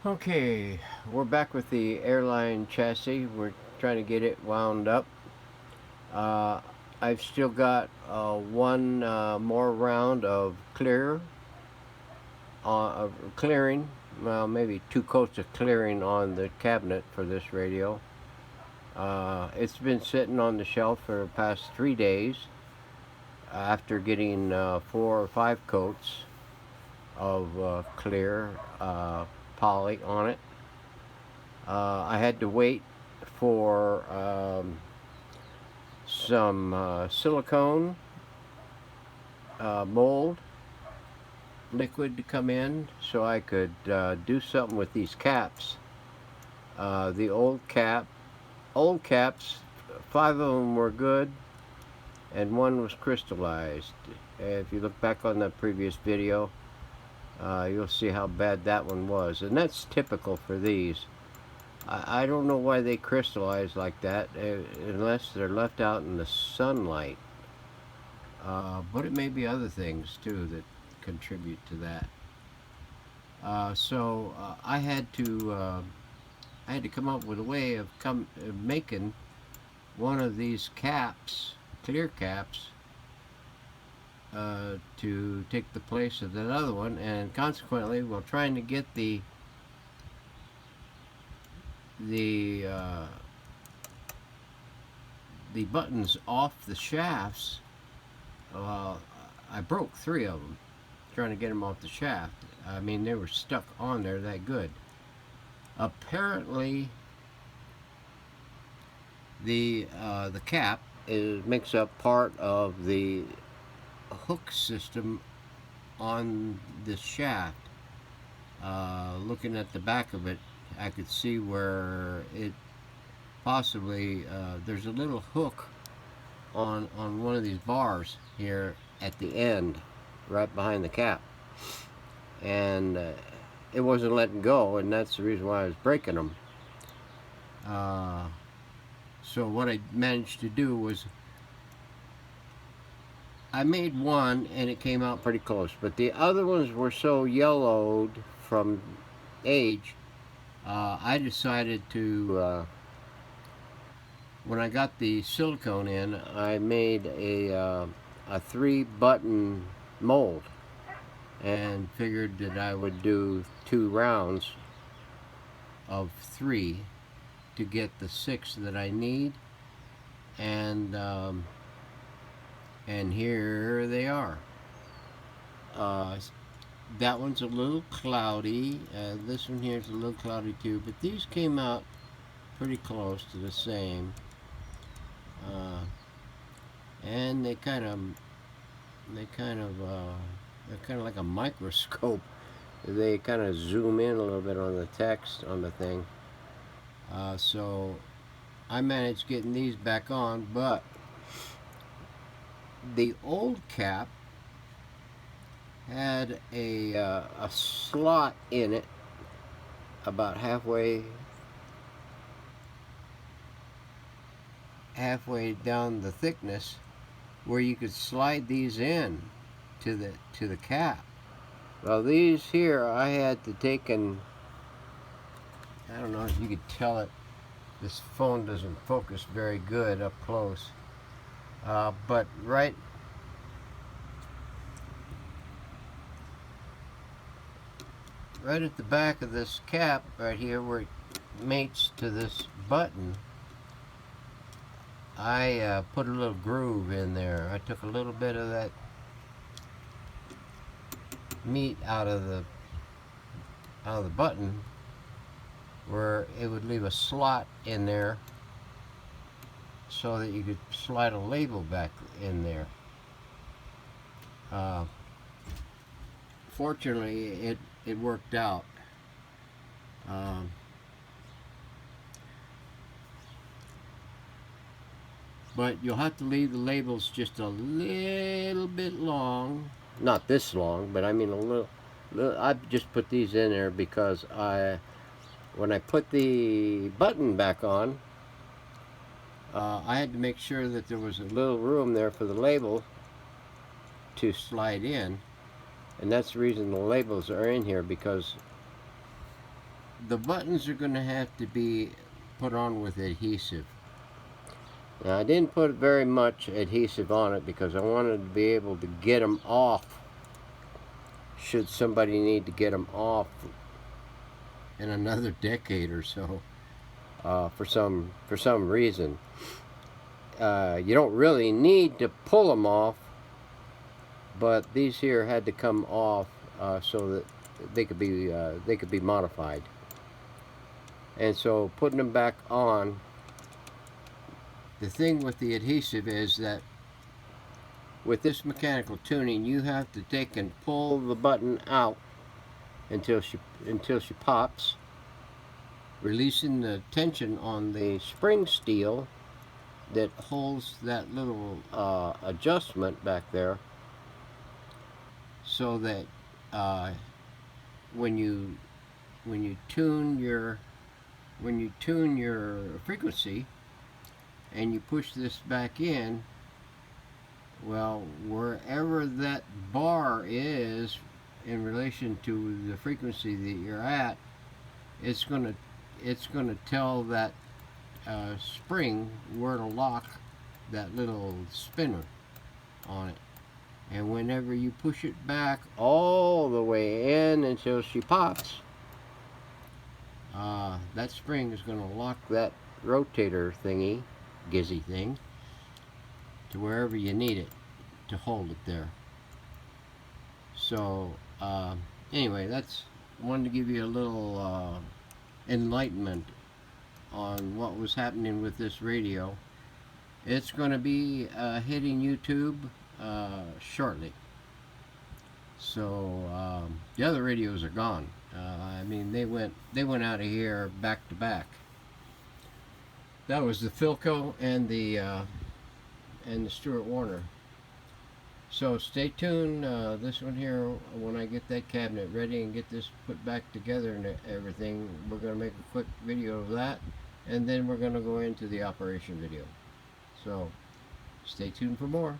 Okay, we're back with the Airline chassis. We're trying to get it wound up. Uh, I've still got one more round of clearing. Well, maybe 2 coats of clearing on the cabinet for this radio. It's been sitting on the shelf for the past 3 days after getting 4 or 5 coats of clear poly on it. I had to wait for some silicone mold liquid to come in so I could do something with these caps. The old caps, 5 of them were good and one was crystallized. If you look back on the previous video, you'll see how bad that one was, and that's typical for these. I don't know why they crystallize like that unless they're left out in the sunlight. But it may be other things too that contribute to that. So I had to come up with a way of making one of these caps, clear caps, to take the place of that other one, and consequently, while trying to get the buttons off the shafts, I broke 3 of them trying to get them off the shaft. I mean, they were stuck on there that good. Apparently, the cap makes up part of the hook system on the shaft. Looking at the back of it, I could see where it possibly there's a little hook on one of these bars here at the end, right behind the cap, and it wasn't letting go, and that's the reason why I was breaking them. So what I managed to do was I made one and it came out pretty close, but the other ones were so yellowed from age. I decided to, when I got the silicone in, I made a 3-button mold and figured that I would do 2 rounds of 3 to get the 6 that I need, and here they are. That one's a little cloudy. This one here is a little cloudy too, but these came out pretty close to the same. And they're kind of like a microscope. They kind of zoom in a little bit on the text on the thing. So I managed getting these back on, but the old cap had a slot in it about halfway down the thickness, where you could slide these in to the cap. Well, these here I had to take, and I don't know if you could tell it, this phone doesn't focus very good up close, but right at the back of this cap right here, where it mates to this button, I put a little groove in there. I took a little bit of that meat out of the button, where it would leave a slot in there so that you could slide a label back in there. Fortunately, it worked out. But you'll have to leave the labels just a little bit long. Not this long, but I mean a little. I just put these in there because when I put the button back on, I had to make sure that there was a little room there for the label to slide in, and that's the reason the labels are in here, because the buttons are going to have to be put on with adhesive. Now, I didn't put very much adhesive on it because I wanted to be able to get them off should somebody need to get them off in another decade or so, for some reason. You don't really need to pull them off, but these here had to come off so that they could be modified. And so putting them back on, the thing with the adhesive is that with this mechanical tuning, you have to take and pull the button out until she pops, releasing the tension on the spring steel that holds that little adjustment back there, so that when you tune your frequency and you push this back in, well, wherever that bar is in relation to the frequency that you're at, it's gonna tell that spring where to lock that little spinner on it. And whenever you push it back all the way in until she pops, that spring is going to lock that rotator thingy, gizzy thing, to wherever you need it to hold it there. So anyway, that's wanted to give you a little enlightenment on what was happening with this radio. It's going to be hitting YouTube shortly. So the other radios are gone. I mean, they went out of here back to back. That was the Philco and the Stuart Warner. So stay tuned. This one here, when I get that cabinet ready and get this put back together and everything, we're going to make a quick video of that, and then we're going to go into the operation video. So stay tuned for more.